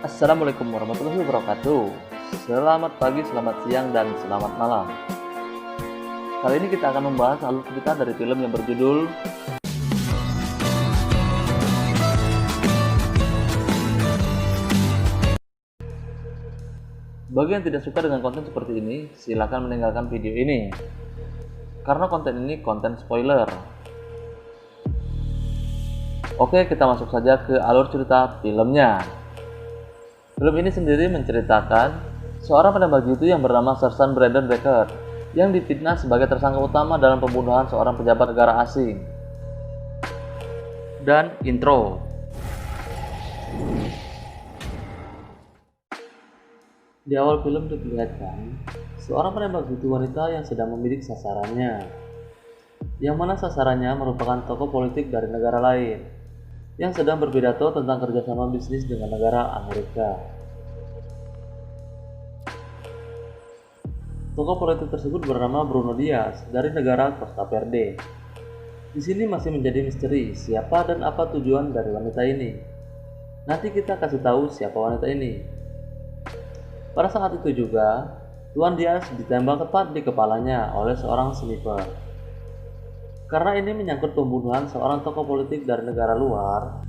Assalamualaikum warahmatullahi wabarakatuh. Selamat pagi, selamat siang, dan selamat malam. Kali ini kita akan membahas alur cerita dari film yang berjudul Bagi yang tidak suka dengan konten seperti ini, silakan meninggalkan video ini. Karena konten ini konten spoiler. Oke, kita masuk saja ke alur cerita filmnya. Film ini sendiri menceritakan seorang penembak jitu yang bernama Sersan Brandon Becker yang difitnah sebagai tersangka utama dalam pembunuhan seorang pejabat negara asing. Dan intro. Di awal film diperlihatkan seorang penembak jitu wanita yang sedang membidik sasarannya, yang mana sasarannya merupakan tokoh politik dari negara lain yang sedang berpidato tentang kerjasama bisnis dengan negara Amerika. Tokoh politik tersebut bernama Bruno Diaz dari negara Costa Verde. Di sini masih menjadi misteri siapa dan apa tujuan dari wanita ini. Nanti kita kasih tahu siapa wanita ini. Pada saat itu juga, Tuan Diaz ditembak tepat di kepalanya oleh seorang sniper. Karena ini menyangkut pembunuhan seorang tokoh politik dari negara luar,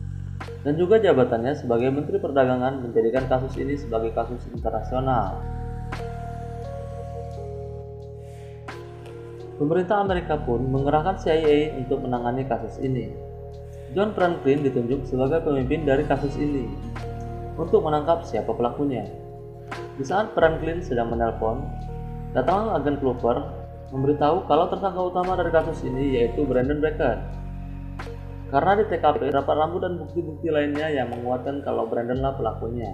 dan juga jabatannya sebagai Menteri Perdagangan menjadikan kasus ini sebagai kasus internasional. Pemerintah Amerika pun mengerahkan CIA untuk menangani kasus ini. John Franklin ditunjuk sebagai pemimpin dari kasus ini untuk menangkap siapa pelakunya. Di saat Franklin sedang menelpon, datanglah agen Cooper memberitahu kalau tersangka utama dari kasus ini yaitu Brandon Becker. Karena di TKP terdapat rambut dan bukti-bukti lainnya yang menguatkan kalau Brandonlah pelakunya.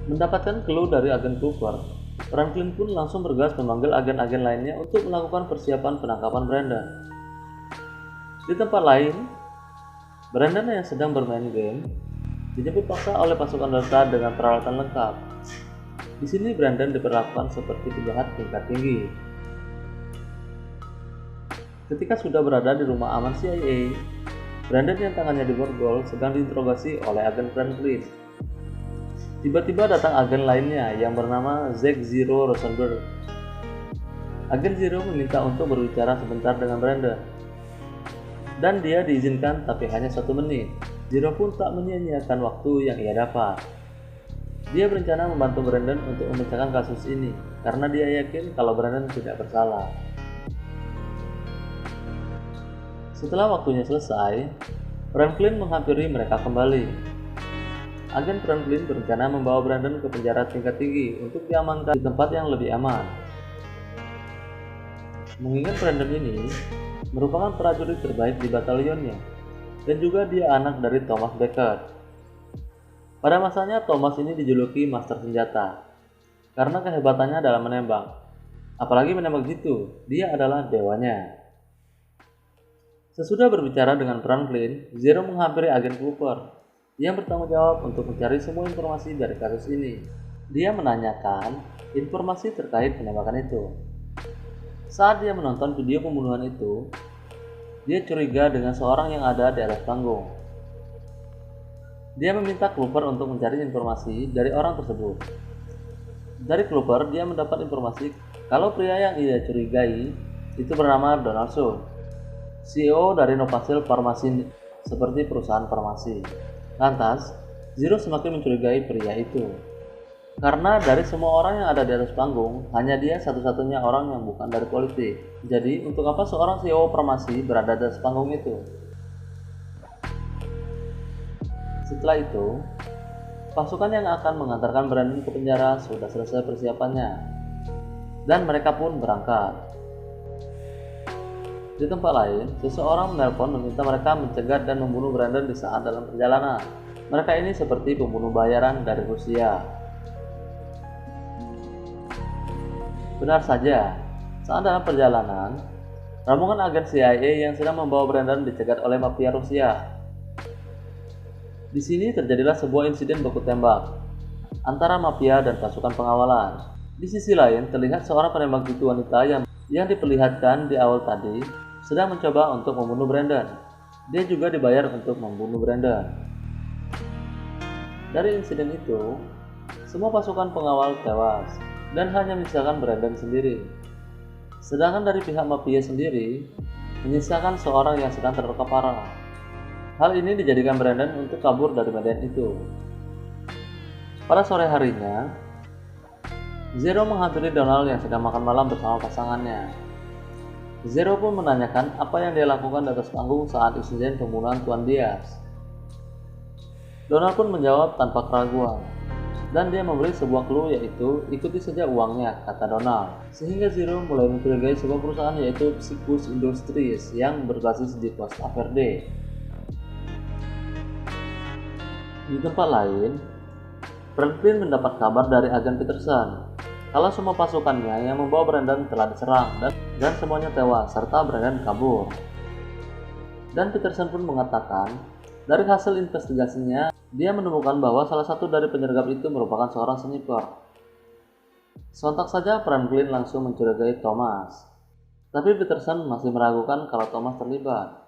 Mendapatkan clue dari agen Cooper, Franklin pun langsung bergegas memanggil agen-agen lainnya untuk melakukan persiapan penangkapan Brandon. Di tempat lain, Brandon yang sedang bermain game dijemput paksa oleh pasukan Delta dengan peralatan lengkap. Di sini Brandon diperlakukan seperti penjahat tingkat tinggi. Ketika sudah berada di rumah aman CIA, Brandon yang tangannya diborgol sedang diinterogasi oleh agen Franklin. Tiba-tiba datang agen lainnya yang bernama Zack Zero Rosenberg. Agen Zero meminta untuk berbicara sebentar dengan Brandon, dan dia diizinkan tapi hanya 1 menit. Zero pun tak menyia-nyiakan waktu yang ia dapat. Dia berencana membantu Brandon untuk memecahkan kasus ini karena dia yakin kalau Brandon tidak bersalah. Setelah waktunya selesai, Franklin menghampiri mereka kembali. Agen Franklin berencana membawa Brandon ke penjara tingkat tinggi untuk diamankan di tempat yang lebih aman. Mengingat Brandon ini merupakan prajurit terbaik di batalionnya, dan juga dia anak dari Thomas Becker. Pada masanya Thomas ini dijuluki Master Senjata karena kehebatannya dalam menembak. Apalagi menembak jitu, dia adalah dewanya. Sesudah berbicara dengan Franklin, Zero menghampiri agen Cooper yang bertanggung jawab untuk mencari semua informasi dari kasus ini. Dia menanyakan informasi terkait penembakan itu. Saat dia menonton video pembunuhan itu, dia curiga dengan seorang yang ada di atas panggung. Dia meminta Cooper untuk mencari informasi dari orang tersebut. Dari Cooper, dia mendapat informasi kalau pria yang ia curigai itu bernama Donald Sue, CEO dari Novasil Farmasi, seperti perusahaan farmasi. Lantas, Zero semakin mencurigai pria itu. Karena dari semua orang yang ada di atas panggung, hanya dia satu-satunya orang yang bukan dari politik. Jadi, untuk apa seorang CEO farmasi berada di atas panggung itu? Setelah itu, pasukan yang akan mengantarkan Brandon ke penjara sudah selesai persiapannya, dan mereka pun berangkat. Di tempat lain, seseorang menelpon meminta mereka mencegat dan membunuh Brandon di saat dalam perjalanan. Mereka ini seperti pembunuh bayaran dari Rusia. Benar saja, saat dalam perjalanan, rombongan agen CIA yang sedang membawa Brandon dicegat oleh mafia Rusia. Di sini terjadilah sebuah insiden baku tembak antara mafia dan pasukan pengawalan. Di sisi lain, terlihat seorang penembak jitu wanita yang diperlihatkan di awal tadi sedang mencoba untuk membunuh Brandon. Dia juga dibayar untuk membunuh Brandon. Dari insiden itu, semua pasukan pengawal tewas dan hanya menyisakan Brandon sendiri. Sedangkan dari pihak mafia sendiri, menyisakan seorang yang sedang terluka parah. Hal ini dijadikan Brandon untuk kabur dari medan itu. Pada sore harinya, Zero menghampiri Donald yang sedang makan malam bersama pasangannya. Zero pun menanyakan apa yang dia lakukan di atas panggung saat insiden pembunuhan Tuan Diaz. Donald pun menjawab tanpa keraguan, dan dia memberi sebuah clue yaitu ikuti saja uangnya, kata Donald. Sehingga Zero mulai mencurigai sebuah perusahaan yaitu Psychus Industries yang berbasis di Costa Verde. Di tempat lain, Franklin mendapat kabar dari agen Peterson kalau semua pasukannya yang membawa Brandon telah diserang dan semuanya tewas serta Brandon kabur. Dan Peterson pun mengatakan dari hasil investigasinya dia menemukan bahwa salah satu dari penyergap itu merupakan seorang sniper. Sontak saja Franklin langsung mencurigai Thomas, tapi Peterson masih meragukan kalau Thomas terlibat.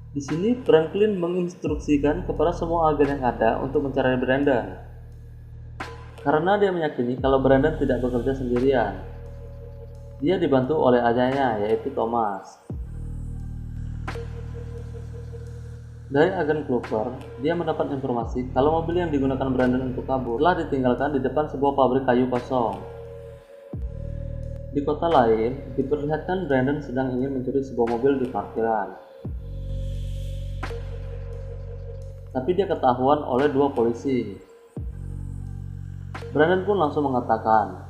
Di sini Franklin menginstruksikan kepada semua agen yang ada untuk mencari Brandon, karena dia meyakini kalau Brandon tidak bekerja sendirian. Dia dibantu oleh ayahnya yaitu Thomas. Dari agen Clover, dia mendapat informasi kalau mobil yang digunakan Brandon untuk kabur telah ditinggalkan di depan sebuah pabrik kayu kosong. Di kota lain, diperlihatkan Brandon sedang ingin mencuri sebuah mobil di parkiran. Tapi dia ketahuan oleh dua polisi. Brandon pun langsung mengatakan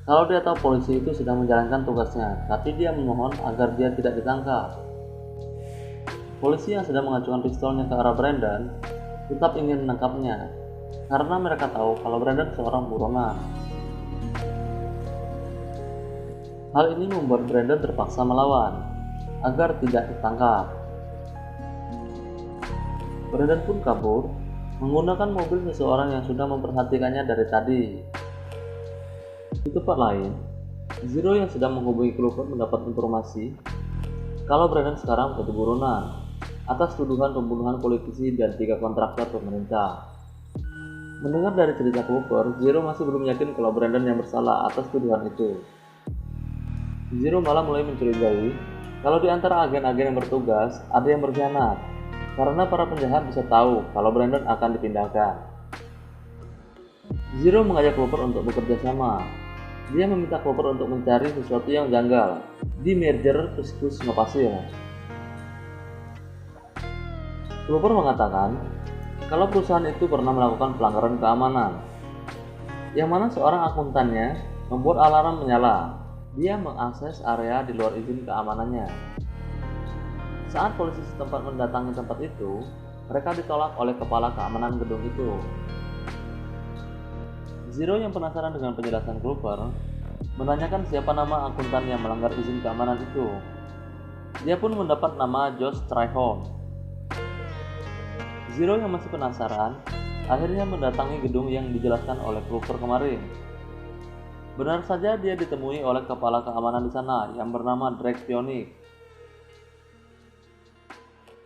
kalau dia tahu polisi itu sedang menjalankan tugasnya, tapi dia memohon agar dia tidak ditangkap. Polisi yang sedang mengacukan pistolnya ke arah Brandon tetap ingin menangkapnya karena mereka tahu kalau Brandon seorang buronan. Hal ini membuat Brandon terpaksa melawan agar tidak ditangkap. Brandon pun kabur menggunakan mobil seseorang yang sudah memperhatikannya dari tadi. Di tempat lain, Zero yang sedang menghubungi Clover mendapat informasi kalau Brandon sekarang menjadi buronan atas tuduhan pembunuhan politisi dan 3 kontraktor pemerintah. Mendengar dari cerita Clover, Zero masih belum yakin kalau Brandon yang bersalah atas tuduhan itu. Zero malah mulai mencurigai kalau di antara agen-agen yang bertugas ada yang berkhianat, karena para penjahat bisa tahu kalau Brandon akan dipindahkan. Zero mengajak Clover untuk bekerja sama. Dia meminta Clover untuk mencari sesuatu yang janggal di merger Psychus Pasir. Clover mengatakan kalau perusahaan itu pernah melakukan pelanggaran keamanan, yang mana seorang akuntannya membuat alarm menyala. Dia mengakses area di luar izin keamanannya. Saat polisi setempat mendatangi tempat itu, mereka ditolak oleh kepala keamanan gedung itu. Zero yang penasaran dengan penjelasan Clover menanyakan siapa nama akuntan yang melanggar izin keamanan itu. Dia pun mendapat nama Josh Tryhorn. Zero yang masih penasaran akhirnya mendatangi gedung yang dijelaskan oleh Clover kemarin. Benar saja dia ditemui oleh kepala keamanan di sana yang bernama Drake Pionik.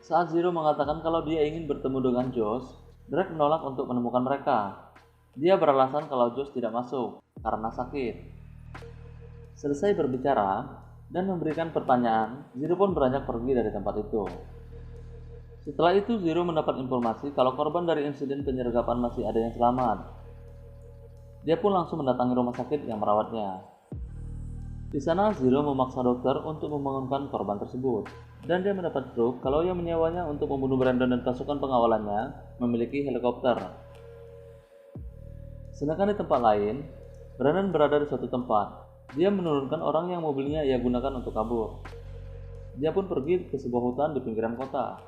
Saat Zero mengatakan kalau dia ingin bertemu dengan Josh, Drake menolak untuk menemukan mereka. Dia beralasan kalau Josh tidak masuk karena sakit. Selesai berbicara dan memberikan pertanyaan, Zero pun beranjak pergi dari tempat itu. Setelah itu Zero mendapat informasi kalau korban dari insiden penyergapan masih ada yang selamat. Dia pun langsung mendatangi rumah sakit yang merawatnya. Di sana Zero memaksa dokter untuk membangunkan korban tersebut, dan dia mendapat proof kalau yang menyewanya untuk membunuh Brandon dan pasukan pengawalannya memiliki helikopter. Sedangkan di tempat lain, Brandon berada di suatu tempat. Dia menurunkan orang yang mobilnya ia gunakan untuk kabur. Dia pun pergi ke sebuah hutan di pinggiran kota.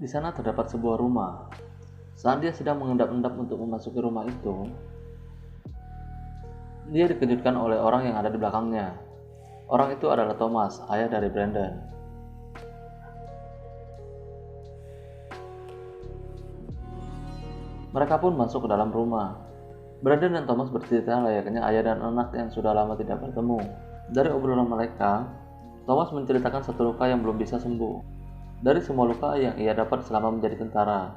Di sana terdapat sebuah rumah. Saat dia sedang mengendap-endap untuk memasuki rumah itu, dia dikejutkan oleh orang yang ada di belakangnya. Orang itu adalah Thomas, ayah dari Brandon. Mereka pun masuk ke dalam rumah. Brandon dan Thomas bercerita layaknya ayah dan anak yang sudah lama tidak bertemu. Dari obrolan mereka, Thomas menceritakan satu luka yang belum bisa sembuh dari semua luka yang ia dapat selama menjadi tentara,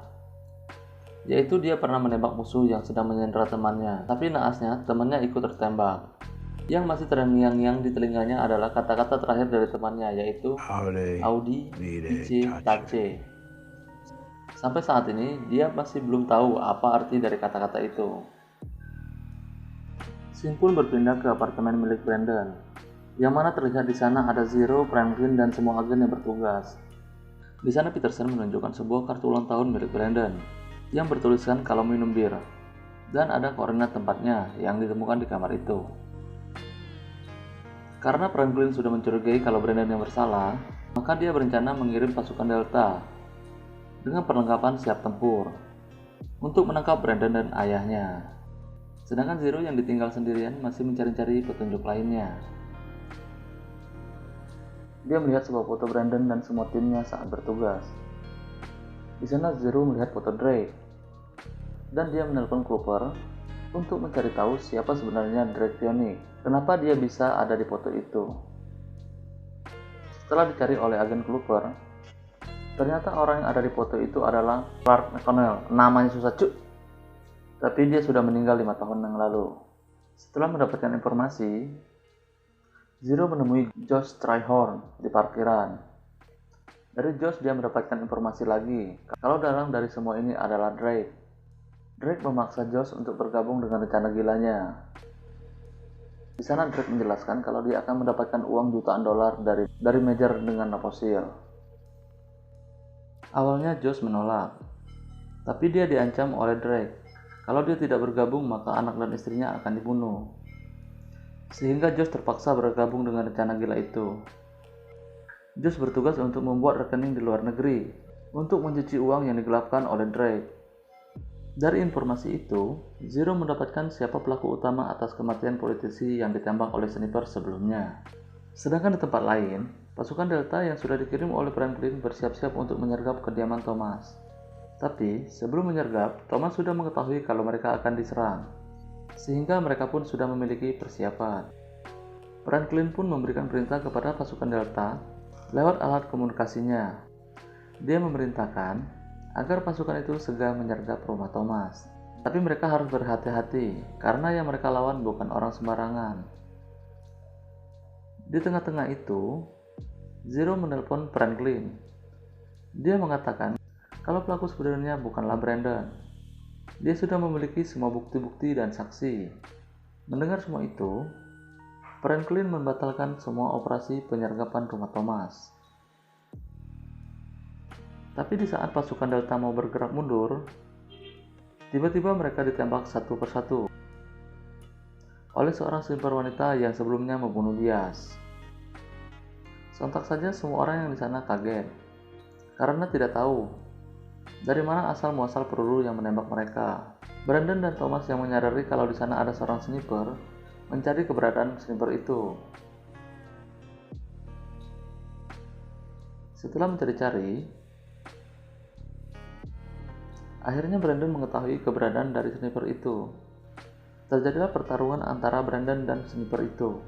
yaitu dia pernah menembak musuh yang sedang menyandera temannya, tapi naasnya temannya ikut tertembak. Yang masih terngiang-ngiang di telinganya adalah kata-kata terakhir dari temannya, yaitu Audi Vice Tace. Sampai saat ini, dia masih belum tahu apa arti dari kata-kata itu. Scene pun berpindah ke apartemen milik Brandon, yang mana terlihat di sana ada Zero, Franklin, dan semua agen yang bertugas. Di sana Peterson menunjukkan sebuah kartu ulang tahun milik Brandon, yang bertuliskan kalau minum bir, dan ada koordinat tempatnya yang ditemukan di kamar itu. Karena Franklin sudah mencurigai kalau Brandon yang bersalah, maka dia berencana mengirim pasukan Delta dengan perlengkapan siap tempur untuk menangkap Brandon dan ayahnya. Sedangkan Zero yang ditinggal sendirian masih mencari-cari petunjuk lainnya. Dia melihat sebuah foto Brandon dan semua timnya saat bertugas. Di sana Zero melihat foto Drake, dan dia menelpon Cooper untuk mencari tahu siapa sebenarnya Drake Tionic. Kenapa dia bisa ada di foto itu? Setelah dicari oleh agen Cooper, ternyata orang yang ada di foto itu adalah Clark McConnell. Namanya susah cuk, tapi dia sudah meninggal 5 tahun yang lalu. Setelah mendapatkan informasi, Zero menemui Josh Strayhorn di parkiran. Dari Josh dia mendapatkan informasi lagi kalau dalang dari semua ini adalah Drake. Drake memaksa Josh untuk bergabung dengan rencana gilanya. Di sana Drake menjelaskan kalau dia akan mendapatkan uang jutaan dolar dari Major dengan Naposil. Awalnya Josh menolak, tapi dia diancam oleh Drake. Kalau dia tidak bergabung maka anak dan istrinya akan dibunuh. Sehingga Josh terpaksa bergabung dengan rencana gila itu. Josh bertugas untuk membuat rekening di luar negeri untuk mencuci uang yang digelapkan oleh Drake. Dari informasi itu, Zero mendapatkan siapa pelaku utama atas kematian politisi yang ditembak oleh sniper sebelumnya. Sedangkan di tempat lain, pasukan Delta yang sudah dikirim oleh Franklin bersiap-siap untuk menyergap kediaman Thomas. Tapi, sebelum menyergap, Thomas sudah mengetahui kalau mereka akan diserang, sehingga mereka pun sudah memiliki persiapan. Franklin pun memberikan perintah kepada pasukan Delta lewat alat komunikasinya. Dia memerintahkan agar pasukan itu segera menyergap rumah Thomas. Tapi mereka harus berhati-hati karena yang mereka lawan bukan orang sembarangan. Di tengah-tengah itu, Zero menelpon Franklin. Dia mengatakan kalau pelaku sebenarnya bukanlah Brandon. Dia sudah memiliki semua bukti-bukti dan saksi. Mendengar semua itu, Franklin membatalkan semua operasi penyergapan rumah Thomas. Tapi di saat pasukan Delta mau bergerak mundur, tiba-tiba mereka ditembak satu persatu oleh seorang sniper wanita yang sebelumnya membunuh Diaz. Sontak saja semua orang yang di sana kaget, karena tidak tahu dari mana asal muasal peluru yang menembak mereka. Brandon dan Thomas yang menyadari kalau di sana ada seorang sniper mencari keberadaan sniper itu. Setelah mencari-cari, akhirnya Brandon mengetahui keberadaan dari sniper itu. Terjadilah pertarungan antara Brandon dan sniper itu.